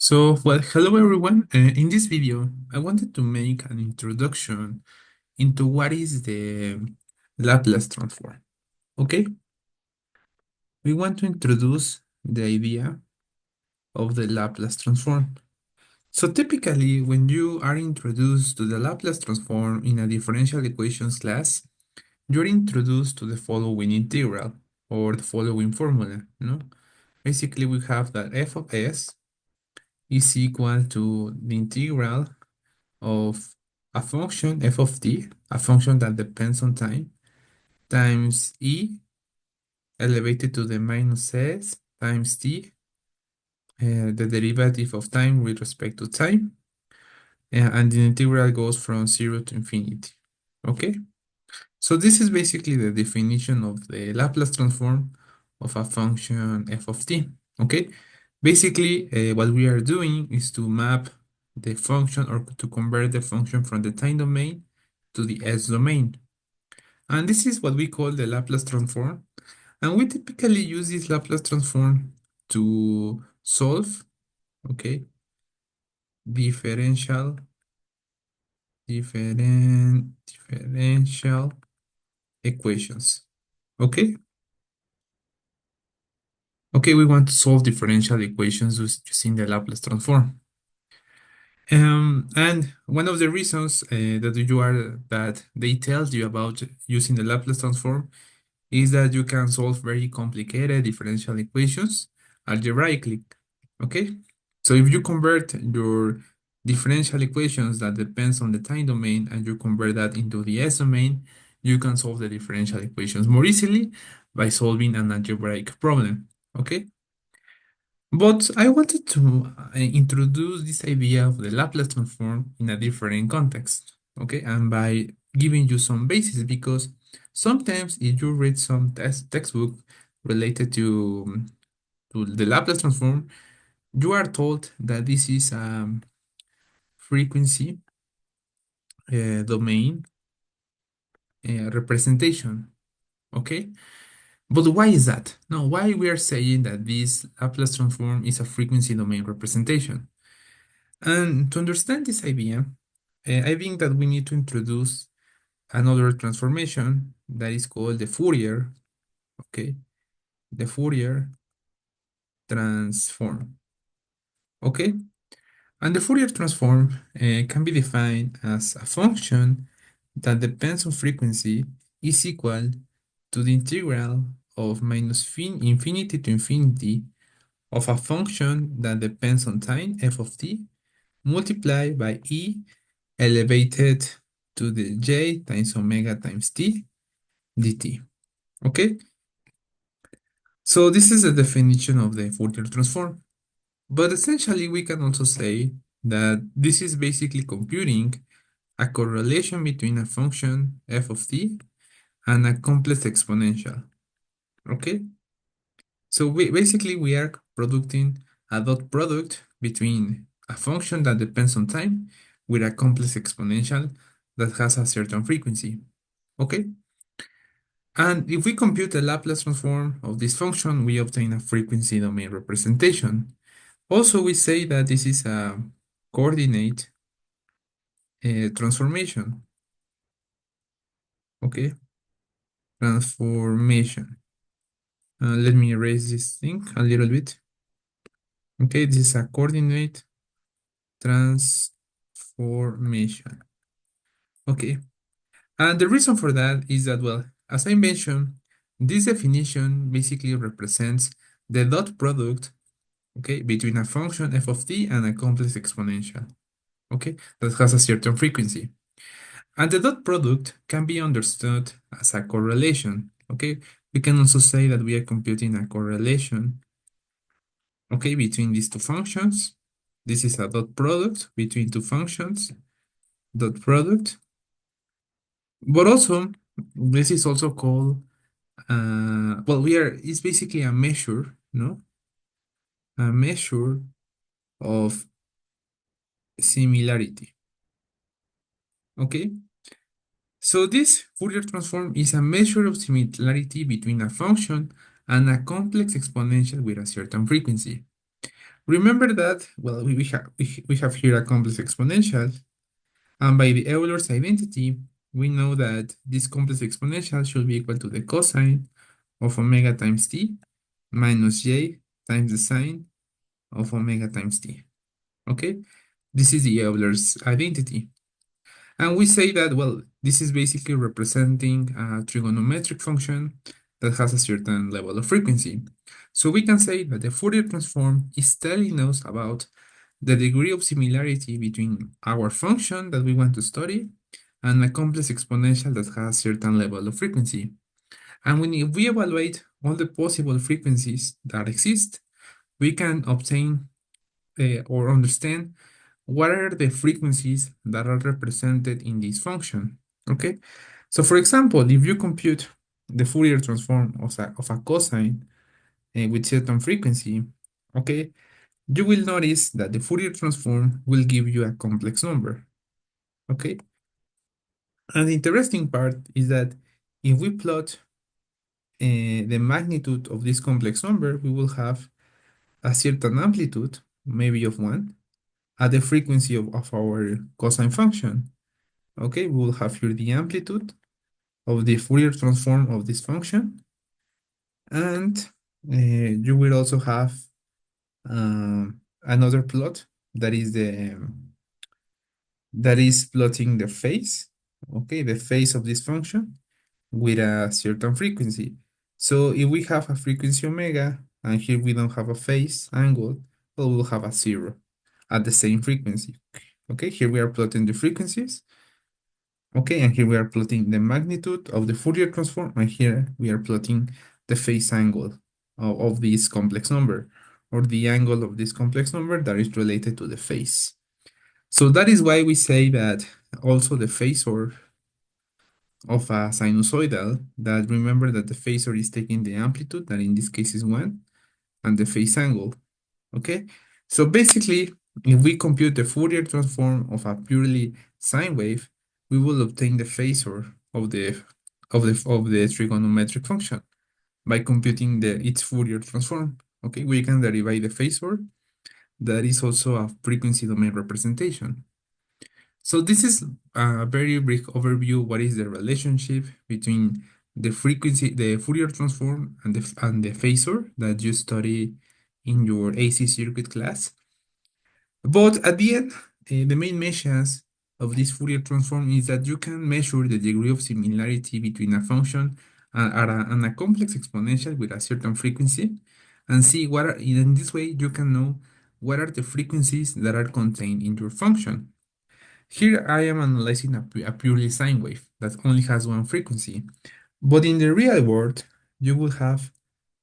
Hello everyone. In this video, I wanted to make an introduction into what is the Laplace transform. Okay, we want to introduce the idea of the Laplace transform. So typically, when you are introduced to the Laplace transform in a differential equations class, you're introduced to the following integral or the following formula. Basically, we have that f of s is equal to the integral of a function f of t, a function that depends on time, times e elevated to the minus s times t, the derivative of time with respect to time, and the integral goes from 0 to infinity. Okay? So this is basically the definition of the Laplace transform of a function f of t. Okay? Basically, what we are doing is to map the function or to convert the function from the time domain to the s domain. And this is what we call the Laplace transform. And we typically use this Laplace transform to solve, okay, differential, differential equations. Okay? Okay, we want to solve differential equations using the Laplace transform. And one of the reasons that they tell you about using the Laplace transform is that you can solve very complicated differential equations algebraically. Okay? So if you convert your differential equations that depends on the time domain and you convert that into the S domain, you can solve the differential equations more easily by solving an algebraic problem. Okay? But I wanted to introduce this idea of the Laplace transform in a different context, okay? And by giving you some basis, because sometimes if you read some textbook related to the Laplace transform, you are told that this is a frequency domain representation, okay? But why is that? No, why we are saying that this Laplace transform is a frequency domain representation? And to understand this idea, I think that we need to introduce another transformation that is called the Fourier, okay? The Fourier transform, okay? And the Fourier transform can be defined as a function that depends on frequency is equal to the integral of minus infinity to infinity of a function that depends on time, f of t, multiplied by e elevated to the j times omega times t dt. Okay? So this is the definition of the Fourier transform. But essentially, we can also say that this is basically computing a correlation between a function f of t and a complex exponential. Okay? So we are producing a dot product between a function that depends on time with a complex exponential that has a certain frequency. Okay? And if we compute the Laplace transform of this function, we obtain a frequency domain representation. Also, we say that this is a coordinate transformation. Okay? Transformation. Let me erase this thing a little bit. Okay, this is a coordinate transformation. Okay, and the reason for that is that, well, as I mentioned, this definition basically represents the dot product, okay, between a function f of t and a complex exponential, okay, that has a certain frequency. And the dot product can be understood as a correlation, okay? We can also say that we are computing a correlation, okay, between these two functions. This is a dot product between two functions, dot product. But also, this is also called, it's basically a measure, no? A measure of similarity, okay? So this Fourier transform is a measure of similarity between a function and a complex exponential with a certain frequency. Remember that, well, we have here a complex exponential, and by the Euler's identity, we know that this complex exponential should be equal to the cosine of omega times t minus j times the sine of omega times t. Okay, this is the Euler's identity. And we say that, well, this is basically representing a trigonometric function that has a certain level of frequency. So we can say that the Fourier transform is telling us about the degree of similarity between our function that we want to study and a complex exponential that has a certain level of frequency. And if we evaluate all the possible frequencies that exist, we can obtain or understand what are the frequencies that are represented in this function. Okay, so for example, if you compute the Fourier transform of a cosine with certain frequency, okay, you will notice that the Fourier transform will give you a complex number. Okay, and the interesting part is that if we plot the magnitude of this complex number, we will have a certain amplitude, maybe of 1, at the frequency of our cosine function. Okay, we will have here the amplitude of the Fourier transform of this function, and you will also have another plot that is plotting the phase, okay, the phase of this function with a certain frequency. So if we have a frequency omega, and here we don't have a phase angle, well, we'll have a 0 at the same frequency. Okay, here we are plotting the frequencies. Okay, and here we are plotting the magnitude of the Fourier transform, and here we are plotting the phase angle of this complex number, or the angle of this complex number that is related to the phase. So that is why we say that also the phasor of a sinusoidal, that remember that the phasor is taking the amplitude, that in this case is 1, and the phase angle, okay? So basically, if we compute the Fourier transform of a purely sine wave, we will obtain the phasor of the trigonometric function by computing its Fourier transform. Okay, we can derive the phasor that is also a frequency domain representation. So this is a very brief overview. What is the relationship between the frequency, the Fourier transform, and the phasor that you study in your AC circuit class? But at the end, the main measures of this Fourier transform is that you can measure the degree of similarity between a function and a complex exponential with a certain frequency, and see what are, in this way you can know what are the frequencies that are contained in your function. Here I am analyzing a purely sine wave that only has one frequency, but in the real world, you will have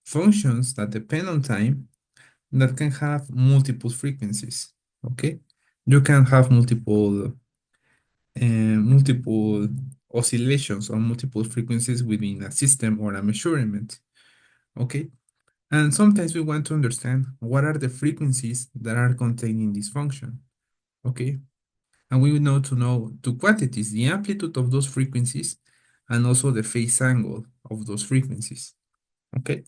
functions that depend on time that can have multiple frequencies. Okay, you can have multiple oscillations or multiple frequencies within a system or a measurement. Okay, and sometimes we want to understand what are the frequencies that are contained in this function. Okay, and we will know to know two quantities, the amplitude of those frequencies and also the phase angle of those frequencies. Okay,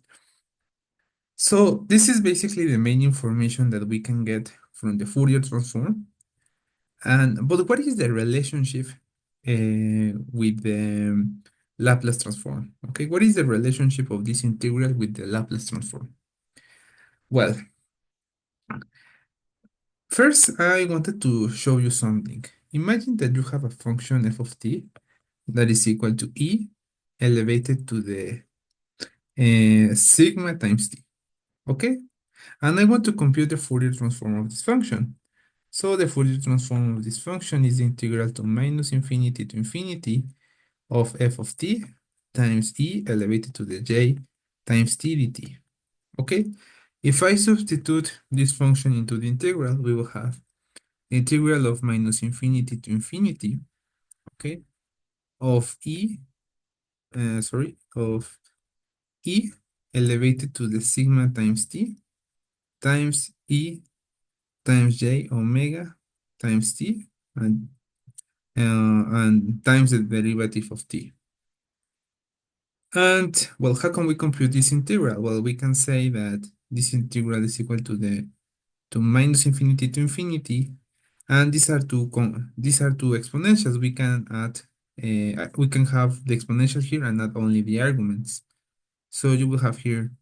so this is basically the main information that we can get from the Fourier transform. But what is the relationship with the Laplace transform? Okay, what is the relationship of this integral with the Laplace transform? Well, first I wanted to show you something. Imagine that you have a function f of t that is equal to e elevated to the sigma times t. Okay, and I want to compute the Fourier transform of this function. So the Fourier transform of this function is the integral to minus infinity to infinity of f of t times e elevated to the j times t dt. Okay, if I substitute this function into the integral, we will have the integral of minus infinity to infinity, okay, of of e elevated to the sigma times t times e times j omega times t and times the derivative of t. And, well, how can we compute this integral? Well, we can say that this integral is equal to the to minus infinity to infinity, and these are two exponentials. We can add we can have the exponential here and not only the arguments. So you will have here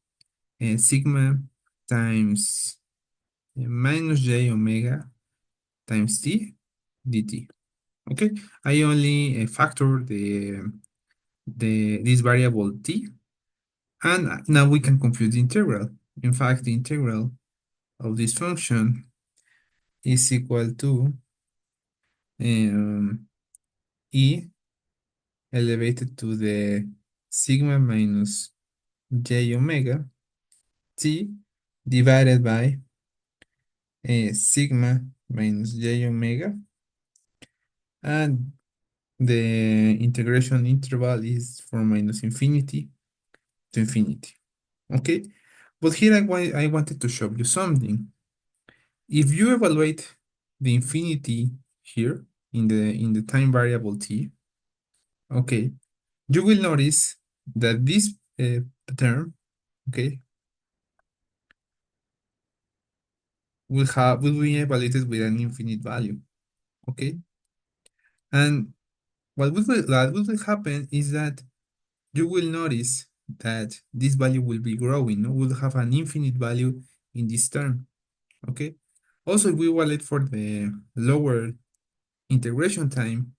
sigma times minus j omega times t dt. Okay, I only factor the this variable t, and now we can compute the integral. In fact, the integral of this function is equal to e elevated to the sigma minus j omega t divided by sigma minus j omega, and the integration interval is from minus infinity to infinity. Okay, but here I wanted to show you something. If you evaluate the infinity here in the time variable t, okay, you will notice that this term, okay, will be evaluated with an infinite value, okay, and what will happen is that you will notice that this value will be growing. No? We'll have an infinite value in this term, okay. Also, if we evaluate for the lower integration time,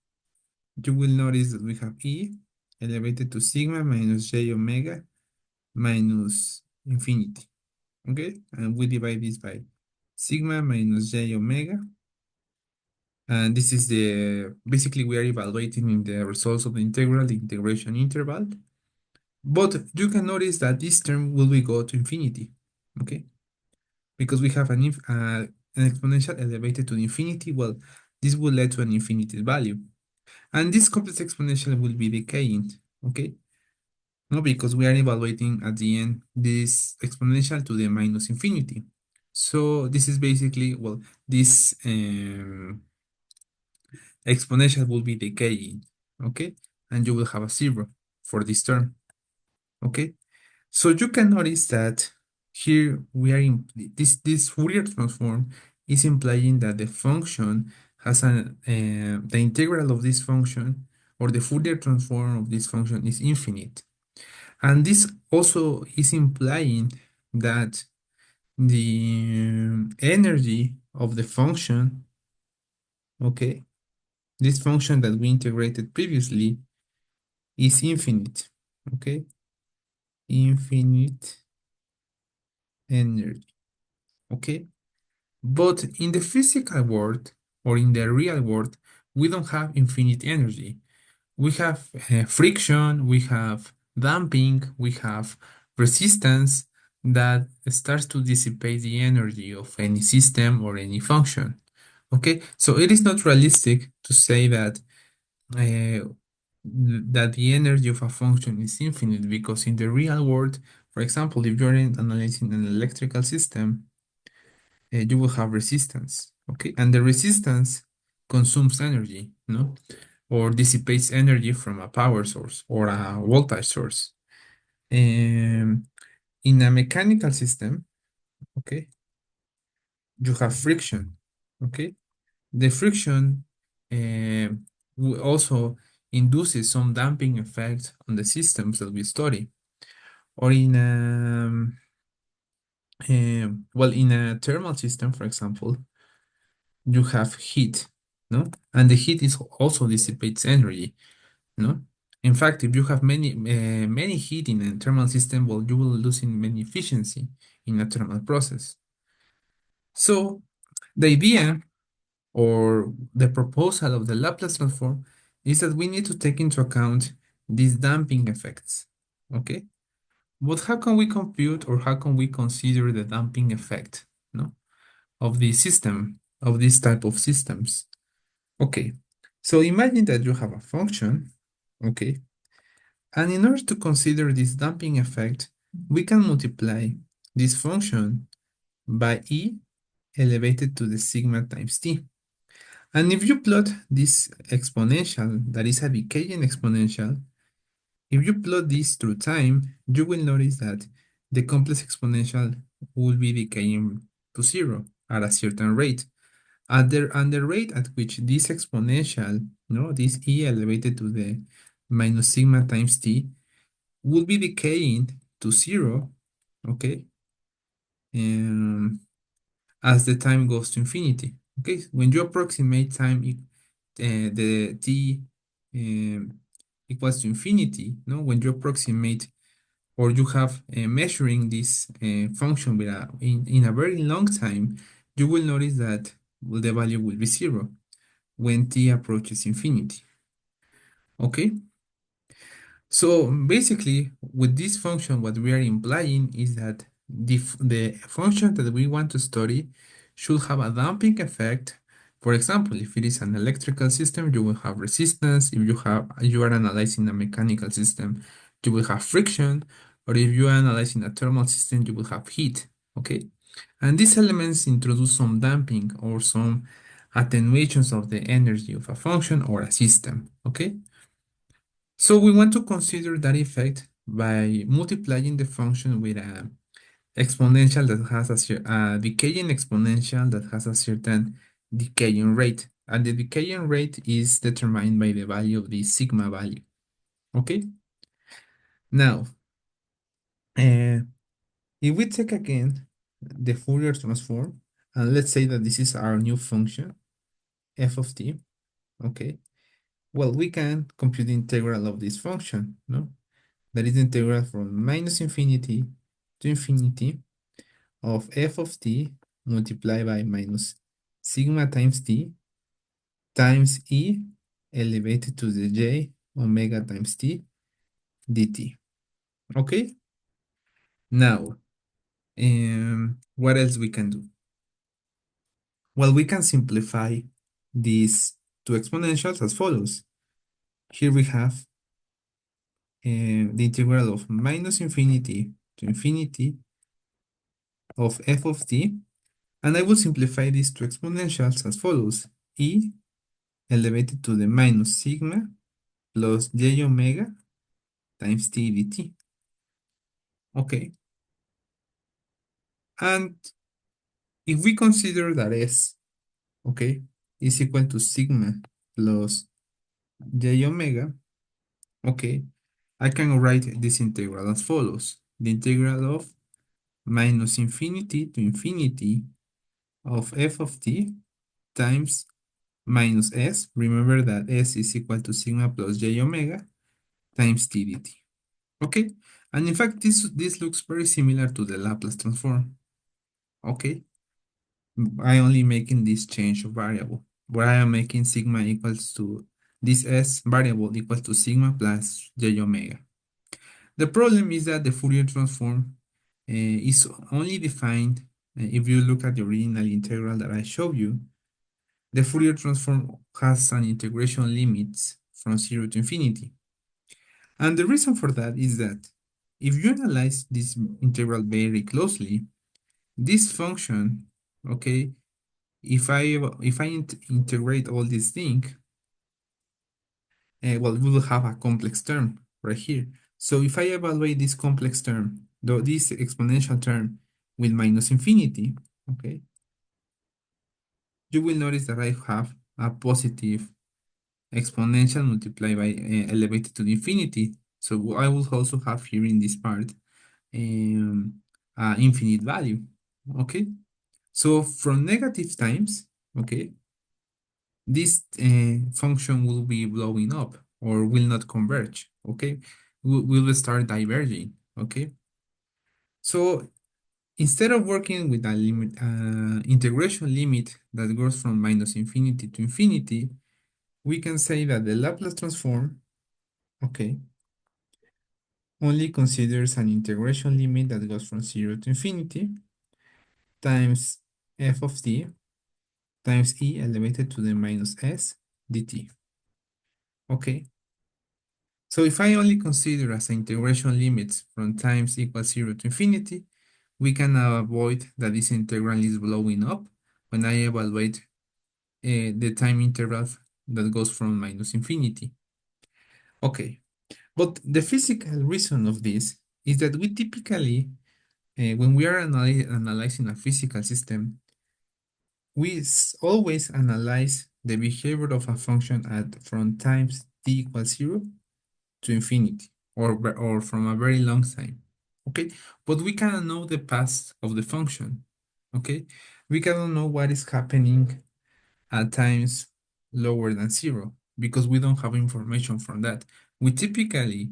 you will notice that we have e elevated to sigma minus j omega minus infinity, okay? And we divide this by sigma minus j omega. And this is basically we are evaluating in the results of the integral, the integration interval. But you can notice that this term will be go to infinity, okay? Because we have an exponential elevated to infinity. Well, this will lead to an infinite value. And this complex exponential will be decaying, okay? No, because we are evaluating at the end this exponential to the minus infinity. So this is basically, well, this exponential will be decaying, okay? And you will have a zero for this term, okay? So you can notice that here we are in this Fourier transform is implying that the function has the integral of this function or the Fourier transform of this function is infinite. And this also is implying that the energy of the function, okay, this function that we integrated previously is infinite, okay, infinite energy, okay. But in the physical world or in the real world, we don't have infinite energy. We have friction, we have damping, we have resistance that starts to dissipate the energy of any system or any function. Okay, so it is not realistic to say that that the energy of a function is infinite, because in the real world, for example, if you're analyzing an electrical system, you will have resistance. Okay, and the resistance consumes energy, no? Or dissipates energy from a power source or a voltage source. In a mechanical system, okay, you have friction, okay? The friction also induces some damping effect on the systems that we study. Or in well, in a thermal system, for example, you have heat, no? And the heat is also dissipates energy. No? In fact, if you have many heat in a thermal system, well, you will lose in many efficiency in a thermal process. So the idea or the proposal of the Laplace transform is that we need to take into account these damping effects. Okay? But how can we compute or how can we consider the damping effect, no, of the system, of this type of systems? Okay. So imagine that you have a function, okay? And in order to consider this damping effect, we can multiply this function by e elevated to the sigma times t. And if you plot this exponential, that is a decaying exponential, if you plot this through time, you will notice that the complex exponential will be decaying to zero. at a certain rate. And the rate at which this exponential, this e elevated to the minus sigma times t, will be decaying to zero, okay, um, as the time goes to infinity. Okay, when you approximate time, the t um, equals to infinity, when you approximate or you have measuring this function in a very long time, you will notice that the value will be zero when t approaches infinity. Okay, so basically with this function, what we are implying is that the function that we want to study should have a damping effect. For example, if it is an electrical system, you will have resistance. If you are analyzing a mechanical system, you will have friction. Or if you are analyzing a thermal system, you will have heat. Okay, and these elements introduce some damping or some attenuations of the energy of a function or a system. Okay. So we want to consider that effect by multiplying the function with a exponential that has a decaying exponential that has a certain decaying rate. And the decaying rate is determined by the value of the sigma value. Okay? Now, uh, if we take again the Fourier transform, and let's say that this is our new function, f of t, okay? Well, we can compute the integral of this function, no? That is the integral from minus infinity to infinity of f of t multiplied by minus sigma times t times e elevated to the j omega times t dt. Okay? Now, what else we can do? Well, we can simplify these two exponentials as follows. Here we have the integral of minus infinity to infinity of f of t. And I will simplify these two exponentials as follows. E elevated to the minus sigma plus j omega times t dt. Okay. And if we consider that s, okay, is equal to sigma plus j omega, okay, I can write this integral as follows. The integral of minus infinity to infinity of f of t times minus s. Remember that s is equal to sigma plus j omega times t dt. Okay, and in fact, this looks very similar to the Laplace transform. Okay, I only making this change of variable, where I am making sigma equals to this s variable equals to sigma plus j omega. The problem is that the Fourier transform is only defined if you look at the original integral that I showed you. The Fourier transform has an integration limits from 0 to infinity. And the reason for that is that if you analyze this integral very closely, this function, okay, if I integrate all these things, well, we will have a complex term right here. So if I evaluate this complex term, though this exponential term with minus infinity, okay, you will notice that I have a positive exponential multiplied by elevated to the infinity. So I will also have here in this part um, infinite value. Okay, so from negative times, okay, this function will be blowing up or will not converge. Okay, will start diverging. Okay, so instead of working with a limit, integration limit that goes from minus infinity to infinity, we can say that the Laplace transform, okay, only considers an integration limit that goes from 0 to infinity times f of t times e elevated to the minus s dt. Okay, so if I only consider as integration limits from times equals 0 to infinity, we can avoid that this integral is blowing up when I evaluate the time interval that goes from minus infinity. Okay, but the physical reason of this is that we typically, when we are analyzing a physical system, we always analyze the behavior of a function at from times t equals 0 to infinity, or from a very long time. Okay, but we cannot know the past of the function. Okay, we cannot know what is happening at times lower than 0 because we don't have information from that. We typically,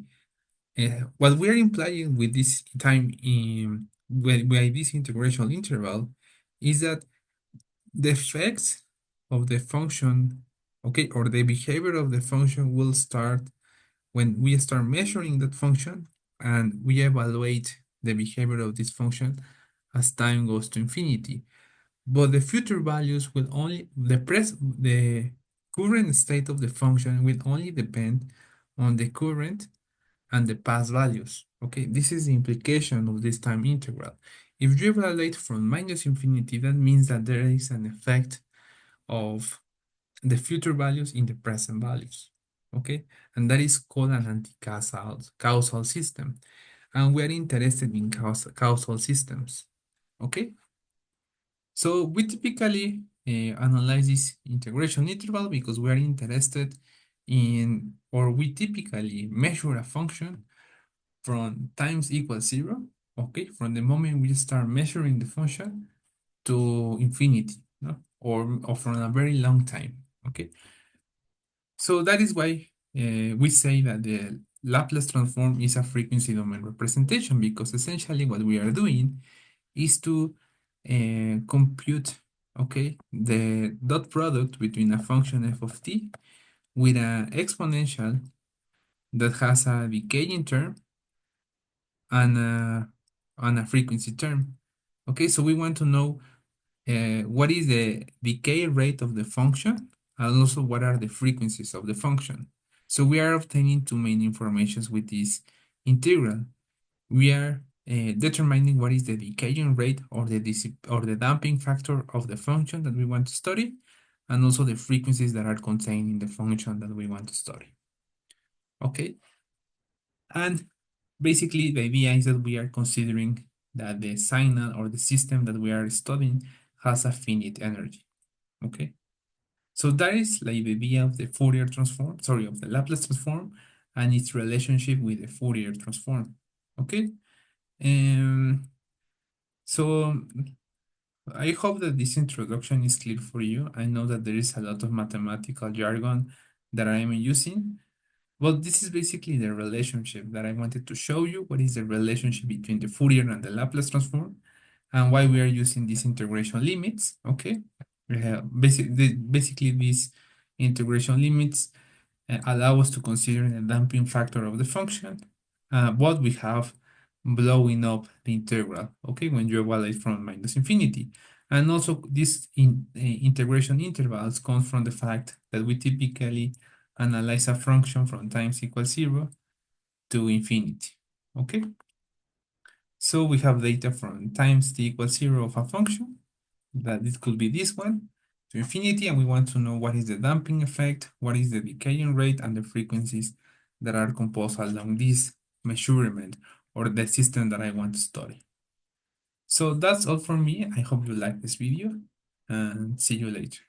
what we are implying with this time in by this integration interval is that the effects of the function, okay, or the behavior of the function will start when we start measuring that function and we evaluate the behavior of this function as time goes to infinity. But the future values will only, the current state of the function will only depend on the current and the past values. Okay, this is the implication of this time integral. If you evaluate from minus infinity, that means that there is an effect of the future values in the present values. Okay, and that is called an anti-causal system. And we are interested in causal systems. Okay, so we typically analyze this integration interval because we are interested in, or we typically measure a function from times equals 0, okay, from the moment we start measuring the function to infinity, no? Or from a very long time, okay? So that is why we say that the Laplace transform is a frequency domain representation, because essentially what we are doing is to compute, okay, the dot product between a function f of t with an exponential that has a decaying term and a frequency term. Okay, so we want to know what is the decay rate of the function and also what are the frequencies of the function. So we are obtaining two main informations with this integral. We are determining what is the decaying rate or the damping factor of the function that we want to study, and also the frequencies that are contained in the function that we want to study. Okay, and basically the idea is that we are considering that the signal or the system that we are studying has a finite energy. Okay, so that is like the idea of the Fourier transform, sorry, of the Laplace transform and its relationship with the Fourier transform. Okay, um, so I hope that this introduction is clear for you. I know that there is a lot of mathematical jargon that I am using. Well, this is basically the relationship that I wanted to show you. What is the relationship between the Fourier and the Laplace transform, and why we are using these integration limits, okay? Basically, these integration limits allow us to consider the damping factor of the function, but we have blowing up the integral, okay, when you evaluate from minus infinity. And also these integration intervals come from the fact that we typically analyze a function from times equals 0 to infinity, okay? So we have data from times t equals 0 of a function, that it could be this one, to infinity, and we want to know what is the damping effect, what is the decaying rate, and the frequencies that are composed along this measurement or the system that I want to study. So that's all from me. I hope you like this video and see you later.